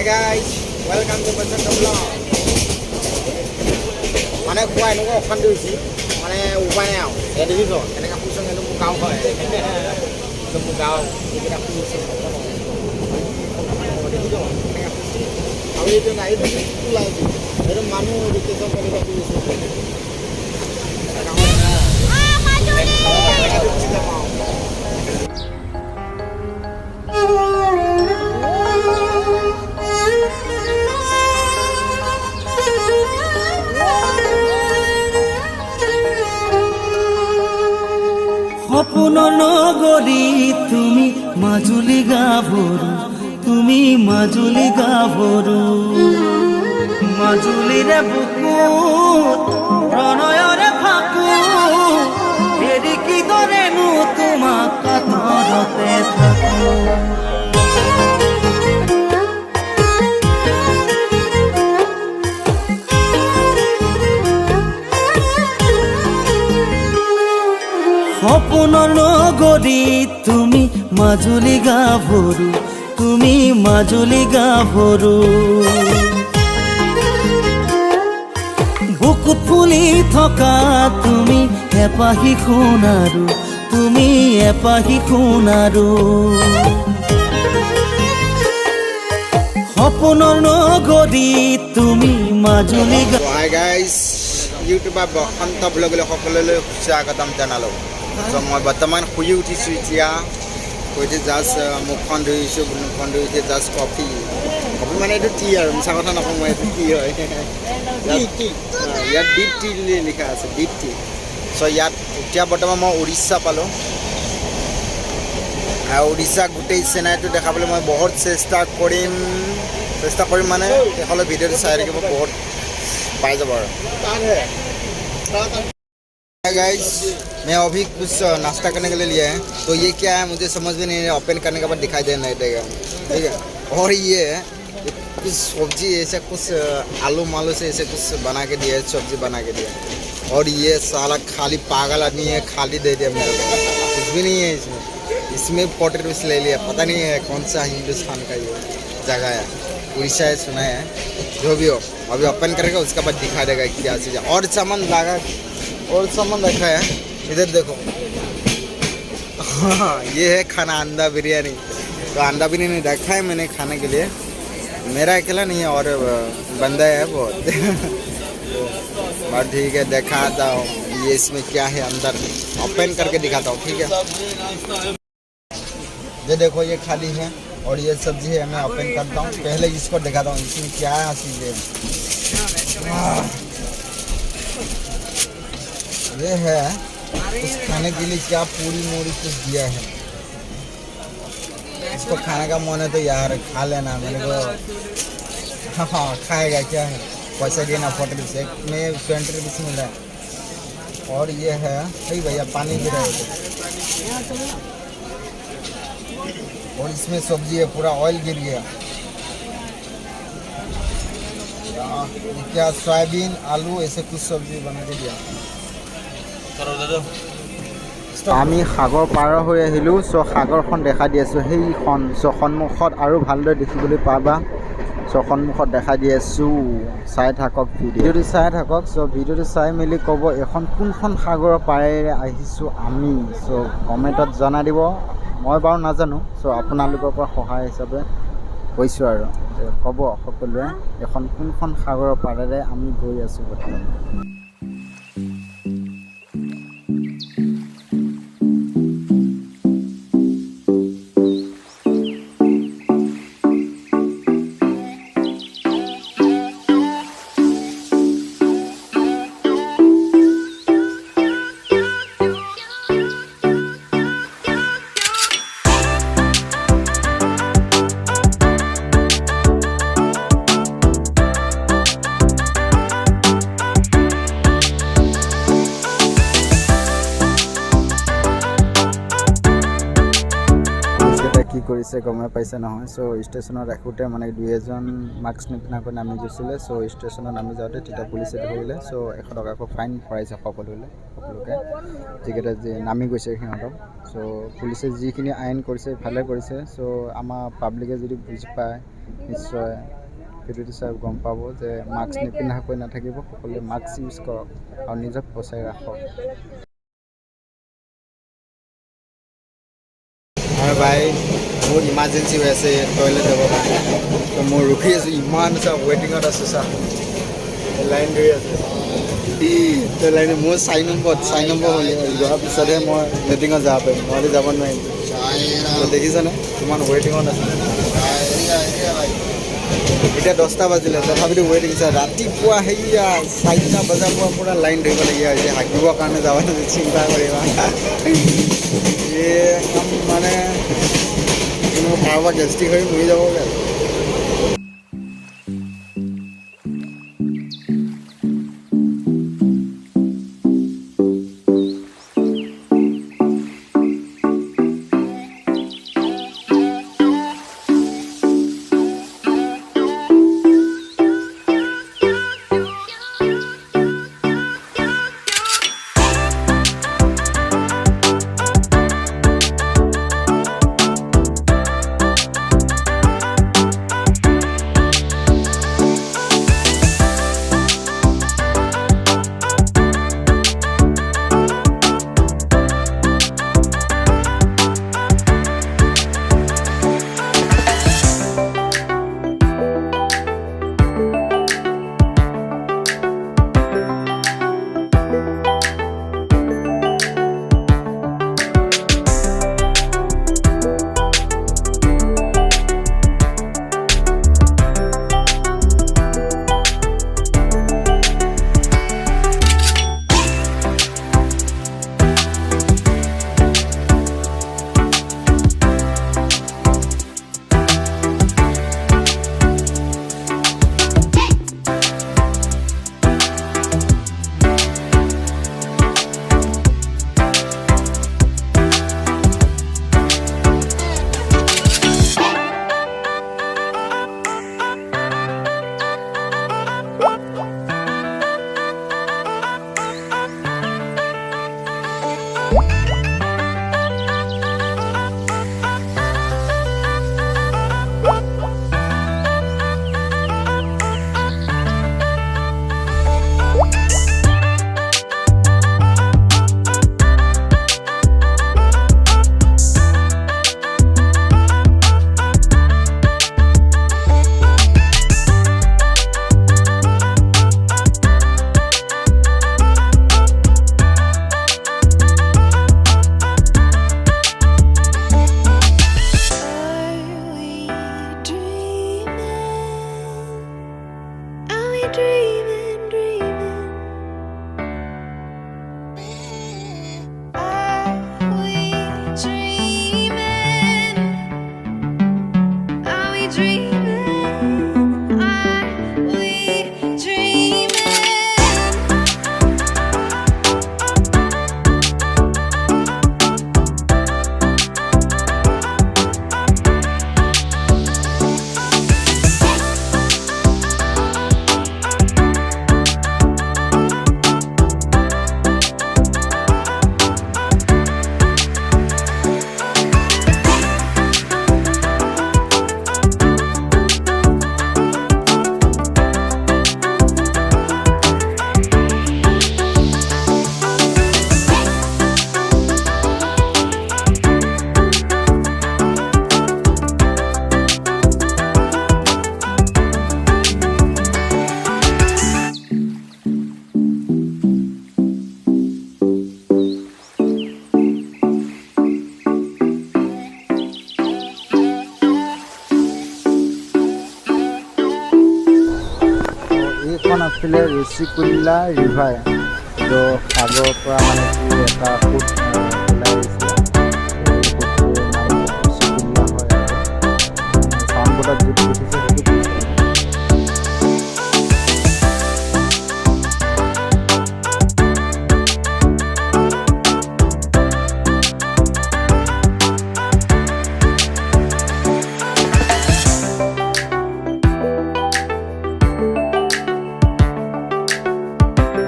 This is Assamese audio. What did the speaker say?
guys, welcome to Basanta vlog. Mana kuai nunggu okan dulu sih, mana upaya yang, ya di situ. Karena aku pusing itu mukau kau, itu mukau, jadi aku pusing. Kalau itu nah itu lagi, itu manu itu kita kalau aku pusing. Maju nih. সপোনৰ নগৰী তুমি মাজুলী গাভৰু তুমি মাজুলী গাভৰু মাজুলীৰে বুকুত প্ৰণয়ৰে ফাকু এৰি কিদৰেনো তোমাক কাতৰতে থাকো সপোনৰ নগৰী তুমি মাজুলী গাভৰু তুমি মাজুলী গাভৰু বুকুত ফুলি থকা তুমি এপাহি সোণাৰু তুমি এপাহি সোণাৰু সপোনৰ নগৰী তুমি Majuli Hi guys, YouTuber Basanta vlog le xokoloye স্বাগতম জনালো। So মই বৰ্তমান শুই উঠিছোঁ এতিয়া কৈছে জাষ্ট মুখখন ধুইছোঁ মুখখন ধুইছে জাষ্ট কফি মানে এইটো টি আৰু মিছা কথা নকওঁ মই এইটো টি হয় ইয়াত ডিপ টি লিখা আছে ডিপ টি চ' ইয়াত এতিয়া বৰ্তমান মই উৰিষ্যা পালোঁ আৰু উৰিষ্যা গোটেই চেনাইটো দেখাবলৈ মই বহুত চেষ্টা কৰিম মানে শেষলৈ ভিডিঅ'টো চাই থাকিব বহুত पाई जा गाइस मैं अभी कुछ नाश्ता करने के लिए लिया है तो ये क्या है मुझे समझ में नहीं ओपन करने के बाद दिखाई देना देगा ठीक है और ये कुछ सब्जी ऐसे कुछ आलू मालू से ऐसे कुछ बना के दिया है सब्जी बना के दिया और ये साला खाली पागल आदमी है खाली दे दिया मेरे को कुछ भी नहीं है इसमें 40 रुपये ले लिया पता नहीं है कौन सा हिंदुस्तान का ये जगह है उड़ीसा है सुना है जो भी हो अभी ओपन करेगा उसके बाद दिखा देगा क्या चीज़ और सामान लगा और सामान रखा है इधर देखो हाँ ये है खाना अंडा बिरयानी तो अंडा बिरयानी रखा है मैंने खाने के लिए मेरा अकेला नहीं है और बंदा है बहुत और ठीक है दिखाता हूँ ये इसमें क्या है अंदर ओपन करके दिखाता हूँ ठीक है ये देखो ये खाली है और ये सब्जी है मैं ओपन करता हूँ पहले इसको दिखाता हूँ इसमें क्या है चीज़ें ये है उस खाने के लिए क्या पूरी मोरी कुछ दिया है इसको खाने का मन है तो यार खा लेना मैंने को हाँ खाएगा क्या है पैसा देना 40 रुपये में 20 रुपीस मिल रहा है और ये है भाई भैया पानी गिरा है और इसमें सब्जी है पूरा ऑयल गिर गया क्या सोयाबीन आलू ऐसे कुछ सब्जी बना के दिया আমি সাগৰ পাৰ হৈ আহিলোঁ চ' সাগৰখন দেখা দি আছোঁ সেইখন চ' সন্মুখত আৰু ভালদৰে দেখিবলৈ পাবা চ' সন্মুখত দেখা দি আছোঁ চাই থাকক ভিডিঅ'টো চাই থাকক চ' ভিডিঅ'টো চাই মেলি ক'ব এখন কোনখন সাগৰৰ পাৰেৰে আহিছোঁ আমি চ' কমেণ্টত জনাই দিব মই বাৰু নাজানো চ' আপোনালোকৰ পৰা সহায় হিচাপে কৈছোঁ আৰু ক'ব সকলোৱে এখন কোনখন সাগৰৰ পাৰেৰে আমি গৈ আছোঁ বৰ্তমান কি কৰিছে গমে পাইছে নহয় চ' ষ্টেচনত ৰাখোঁতে মানে দুই এজন মাস্ক নিপিন্ধাকৈ নামি গৈছিলে চ' ষ্টেচনত নামি যাওঁতে তেতিয়া পুলিচে ধৰিলে চ' 100 টকাকৈ ফাইন ভৰাইছে সকলোকে যিকেইটা যে নামি গৈছে সিহঁতক চ' পুলিচে যিখিনি আইন কৰিছে ভালে কৰিছে চ' আমাৰ পাব্লিকে যদি বুজি পায় নিশ্চয় ভিডিঅ'টো চাই গম পাব যে মাস্ক নিপিন্ধাকৈ নাথাকিব, সকলোৱে মাস্ক ইউজ কৰক আৰু নিজক বচাই ৰাখক। আৰু ভাই বহুত ইমাৰ্জেঞ্চি হৈ আছে টয়লেট যাবৰ কাৰণে, তো মই ৰখি আছোঁ, ইমান চা ৱেটিঙত আছোঁ, চা লাইন ধৰি আছে। তো লাইন মোৰ 4 নম্বৰ যোৱাৰ পিছতহে মই লেট্ৰিনত যাব পাৰিম, নহ'লে যাব নোৱাৰিম। তো দেখিছানে কিমান ৱেটিঙত আছে। এতিয়া 10টা বাজিলে তথাপিতো ৱেটিং চা। ৰাতিপুৱা সেয়া 4টা বজাৰ পৰা লাইন ধৰিবলগীয়া হৈছে হাগিবৰ কাৰণে যাব, চিন্তা কৰিবা। একদম মানে কাৰোবাৰ গেষ্টিক হৈ মৰি যাবগৈ। এইখন আছিলে ঋষিকুল্লা ৰিভাৰ, তো সাগৰৰ পৰা মানে এটা ফুট ওলাই আহিছে।